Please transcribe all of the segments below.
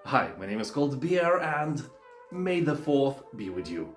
Hi, my name is Cold Beer and may the 4th be with you.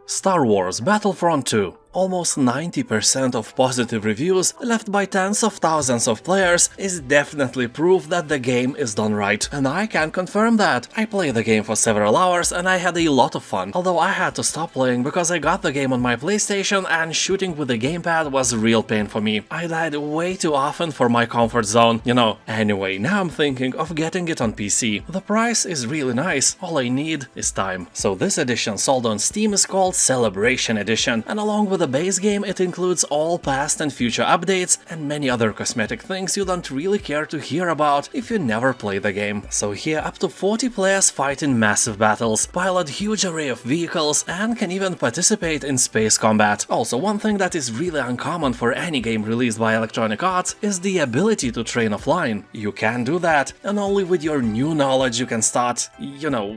Star Wars Battlefront 2. Almost 90% of positive reviews, left by tens of thousands of players, is definitely proof that the game is done right, and I can confirm that. I played the game for several hours and I had a lot of fun, although I had to stop playing because I got the game on my PlayStation and shooting with the gamepad was a real pain for me. I died way too often for my comfort zone, you know. Anyway, now I'm thinking of getting it on PC. The price is really nice, all I need is time. So this edition sold on Steam is called Celebration Edition, and along with the base game it includes all past and future updates and many other cosmetic things you don't really care to hear about if you never play the game. So here up to 40 players fight in massive battles, pilot huge array of vehicles and can even participate in space combat. Also, one thing that is really uncommon for any game released by Electronic Arts is the ability to train offline. You can do that, and only with your new knowledge you can start,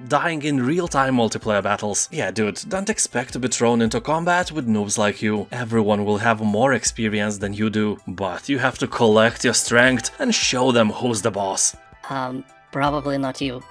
dying in real-time multiplayer battles. Yeah dude, don't expect to be thrown into combat with noobs like you. Everyone will have more experience than you do, but you have to collect your strength and show them who's the boss. Probably not you.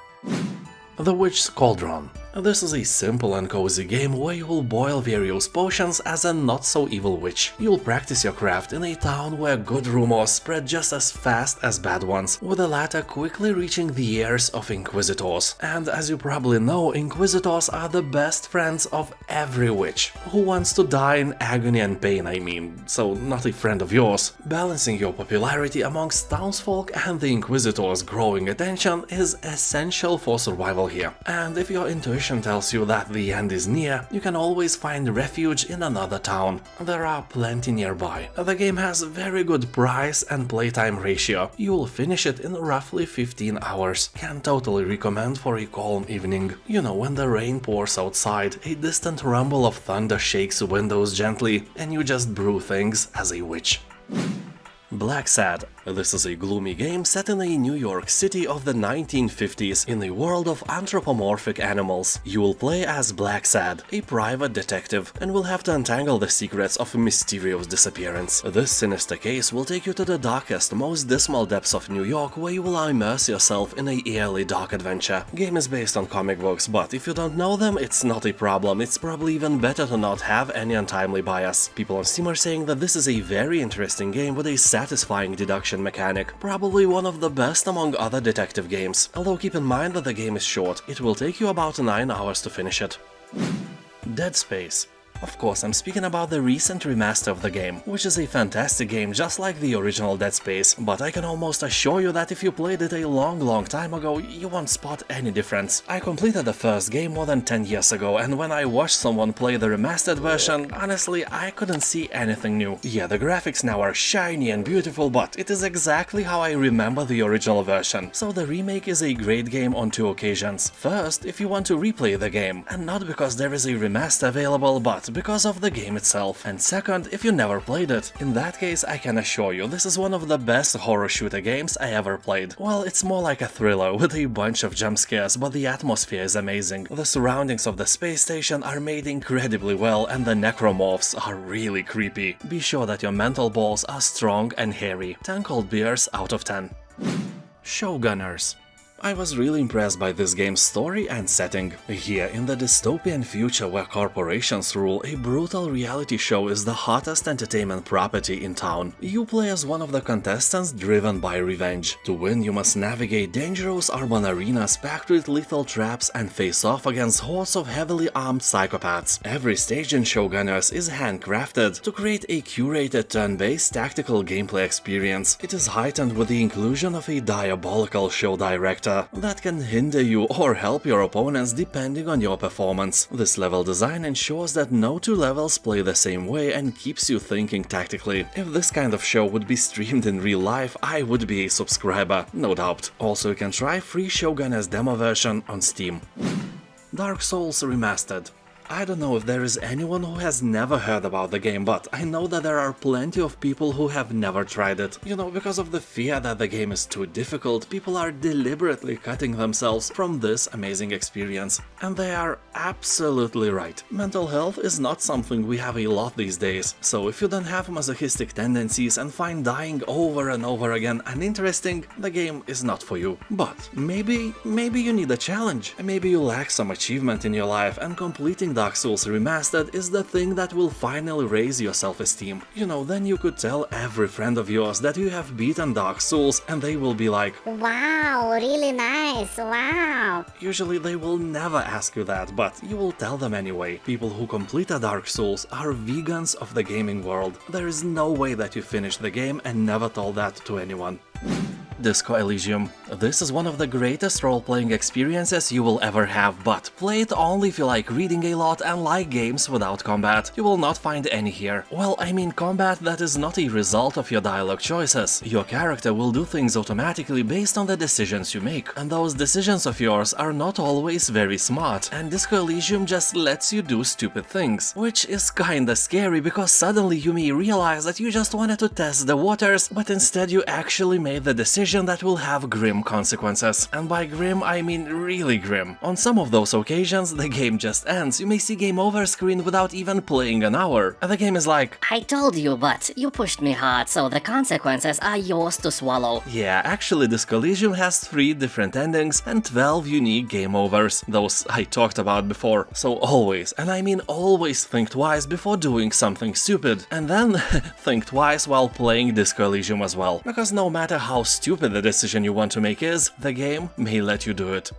The Witch's Cauldron. This is a simple and cozy game where you will boil various potions as a not-so-evil witch. You'll practice your craft in a town where good rumors spread just as fast as bad ones, with the latter quickly reaching the ears of Inquisitors. And as you probably know, Inquisitors are the best friends of every witch, who wants to die in agony and pain, I mean, so not a friend of yours. Balancing your popularity amongst townsfolk and the Inquisitors' growing attention is essential for survival here. And if your intuition tells you that the end is near, you can always find refuge in another town. There are plenty nearby. The game has very good price and playtime ratio. You'll finish it in roughly 15 hours. Can totally recommend for a calm evening. You know, when the rain pours outside, a distant rumble of thunder shakes windows gently, and you just brew things as a witch. Blacksad. This is a gloomy game set in a New York City of the 1950s in a world of anthropomorphic animals. You will play as Blacksad, a private detective, and will have to untangle the secrets of a mysterious disappearance. This sinister case will take you to the darkest, most dismal depths of New York, where you will immerse yourself in a eerily dark adventure. Game is based on comic books, but if you don't know them, it's not a problem. It's probably even better to not have any untimely bias. People on Steam are saying that this is a very interesting game with a satisfying deduction mechanic, probably one of the best among other detective games, although keep in mind that the game is short, it will take you about 9 hours to finish it. Dead Space. Of course, I'm speaking about the recent remaster of the game, which is a fantastic game just like the original Dead Space, but I can almost assure you that if you played it a long time ago, you won't spot any difference. I completed the first game more than 10 years ago, and when I watched someone play the remastered version, honestly, I couldn't see anything new. Yeah, the graphics now are shiny and beautiful, but it is exactly how I remember the original version. So the remake is a great game on 2 occasions. First, if you want to replay the game, and not because there is a remaster available, but because of the game itself. And second, if you never played it. In that case, I can assure you this is one of the best horror shooter games I ever played. Well, it's more like a thriller with a bunch of jump scares, but the atmosphere is amazing. The surroundings of the space station are made incredibly well, and the necromorphs are really creepy. Be sure that your mental balls are strong and hairy. 10 cold beers out of 10. Showgunners. I was really impressed by this game's story and setting. Here, in the dystopian future where corporations rule, a brutal reality show is the hottest entertainment property in town. You play as one of the contestants driven by revenge. To win, you must navigate dangerous urban arenas packed with lethal traps and face off against hordes of heavily armed psychopaths. Every stage in Showgunners is handcrafted to create a curated turn-based tactical gameplay experience. It is heightened with the inclusion of a diabolical show director that can hinder you or help your opponents depending on your performance. This level design ensures that no 2 levels play the same way and keeps you thinking tactically. If this kind of show would be streamed in real life, I would be a subscriber, no doubt. Also, you can try free Showgunners demo version on Steam. Dark Souls Remastered. I don't know if there is anyone who has never heard about the game, but I know that there are plenty of people who have never tried it. You know, because of the fear that the game is too difficult, people are deliberately cutting themselves from this amazing experience. And they are absolutely right. Mental health is not something we have a lot these days, so if you don't have masochistic tendencies and find dying over and over again uninteresting, the game is not for you. But maybe you need a challenge. Maybe you lack some achievement in your life and completing Dark Souls Remastered is the thing that will finally raise your self-esteem. You know, then you could tell every friend of yours that you have beaten Dark Souls and they will be like, Wow, really nice, wow. Usually they will never ask you that, but you will tell them anyway. People who complete a Dark Souls are vegans of the gaming world. There is no way that you finish the game and never told that to anyone. Disco Elysium. This is one of the greatest role-playing experiences you will ever have, but play it only if you like reading a lot and like games without combat. You will not find any here. Well, I mean combat that is not a result of your dialogue choices. Your character will do things automatically based on the decisions you make, and those decisions of yours are not always very smart, and Disco Elysium just lets you do stupid things, which is kinda scary because suddenly you may realize that you just wanted to test the waters, but instead you actually made the decision that will have grim consequences. And by grim, I mean really grim. On some of those occasions, the game just ends. You may see game over screen without even playing an hour. And the game is like, I told you, but you pushed me hard, so the consequences are yours to swallow. yeah, actually Disco Elysium has 3 different endings and 12 unique game overs. Those I talked about before. So always, and I mean always, think twice before doing something stupid. And then think twice while playing Disco Elysium as well. Because no matter how stupid the decision you want to make is, the game may let you do it.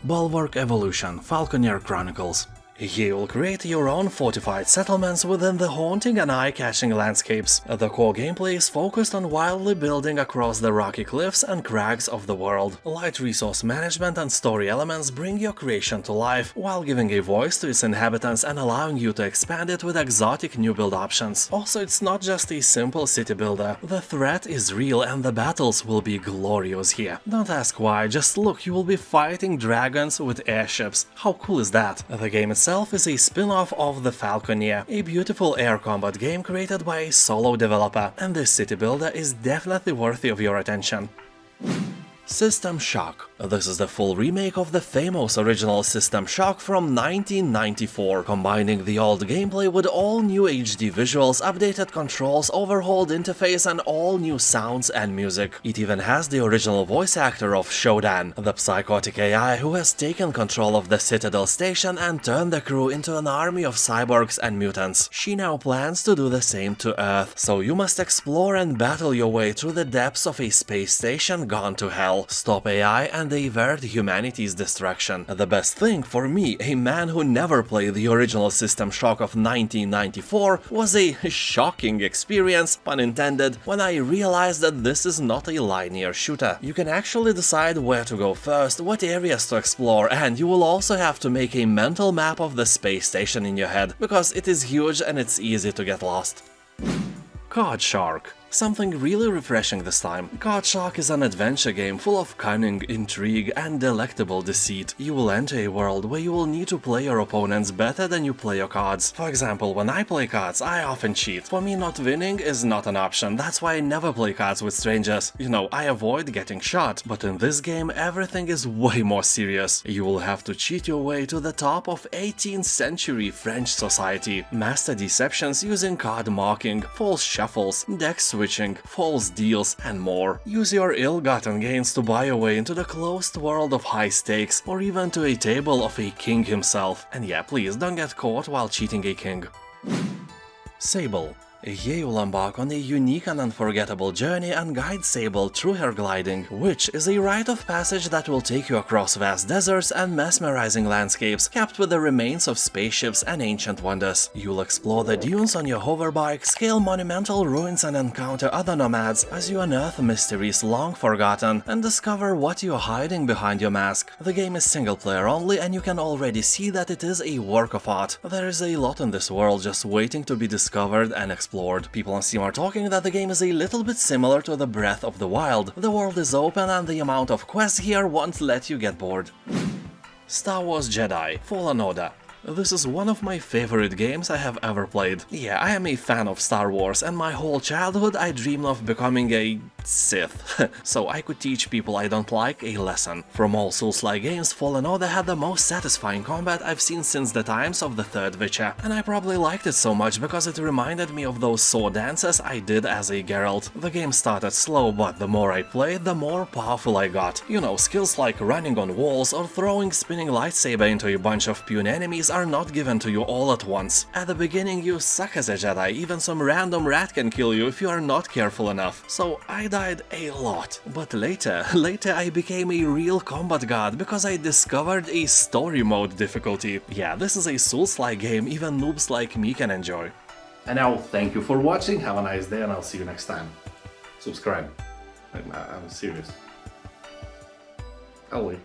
Bulwark Evolution, Falconeer Chronicles. You will create your own fortified settlements within the haunting and eye-catching landscapes. The core gameplay is focused on wildly building across the rocky cliffs and crags of the world. Light resource management and story elements bring your creation to life, while giving a voice to its inhabitants and allowing you to expand it with exotic new build options. Also, it's not just a simple city builder. The threat is real and the battles will be glorious here. Don't ask why, just look, you will be fighting dragons with airships. How cool is that? The game itself is a spin-off of the Falconeer, a beautiful air combat game created by a solo developer, and this city builder is definitely worthy of your attention. System Shock. This is the full remake of the famous original System Shock from 1994, combining the old gameplay with all new HD visuals, updated controls, overhauled interface and all new sounds and music. It even has the original voice actor of Shodan, the psychotic AI who has taken control of the Citadel station and turned the crew into an army of cyborgs and mutants. She now plans to do the same to Earth, so you must explore and battle your way through the depths of a space station gone to hell, stop AI and avert humanity's destruction. The best thing for me, a man who never played the original System Shock of 1994, was a shocking experience, pun intended, when I realized that this is not a linear shooter. You can actually decide where to go first, what areas to explore, and you will also have to make a mental map of the space station in your head, because it is huge and it's easy to get lost. Card Shark. Something really refreshing this time. Card Shark is an adventure game full of cunning, intrigue, and delectable deceit. You will enter a world where you will need to play your opponents better than you play your cards. For example, when I play cards, I often cheat. For me, not winning is not an option, that's why I never play cards with strangers. You know, I avoid getting shot. But in this game, everything is way more serious. You will have to cheat your way to the top of 18th century French society. Master deceptions using card marking, false shuffles, deck switching, false deals, and more. Use your ill-gotten gains to buy your way into the closed world of high stakes, or even to a table of a king himself. And yeah, please don't get caught while cheating a king. Sable. Here you'll embark on a unique and unforgettable journey and guide Sable through her gliding, which is a rite of passage that will take you across vast deserts and mesmerizing landscapes capped with the remains of spaceships and ancient wonders. You'll explore the dunes on your hoverbike, scale monumental ruins and encounter other nomads as you unearth mysteries long forgotten and discover what you're hiding behind your mask. The game is single player only and you can already see that it is a work of art. There is a lot in this world just waiting to be discovered and explored. People on Steam are talking that the game is a little bit similar to the Breath of the Wild. The world is open and the amount of quests here won't let you get bored. Star Wars Jedi Fallen Order. This is one of my favorite games I have ever played. Yeah, I am a fan of Star Wars, and my whole childhood I dreamed of becoming a Sith, so I could teach people I don't like a lesson. From all Souls-like games, Fallen Order had the most satisfying combat I've seen since the times of the third Witcher, and I probably liked it so much because it reminded me of those sword dances I did as a Geralt. The game started slow, but the more I played, the more powerful I got. You know, skills like running on walls or throwing spinning lightsaber into a bunch of puny enemies are not given to you all at once. At the beginning you suck as a Jedi, even some random rat can kill you if you are not careful enough, so I died a lot. But later I became a real combat god because I discovered a story mode difficulty. Yeah, this is a Souls-like game even noobs like me can enjoy. And now, thank you for watching, have a nice day and I'll see you next time. Subscribe. I'm serious. I'll wait.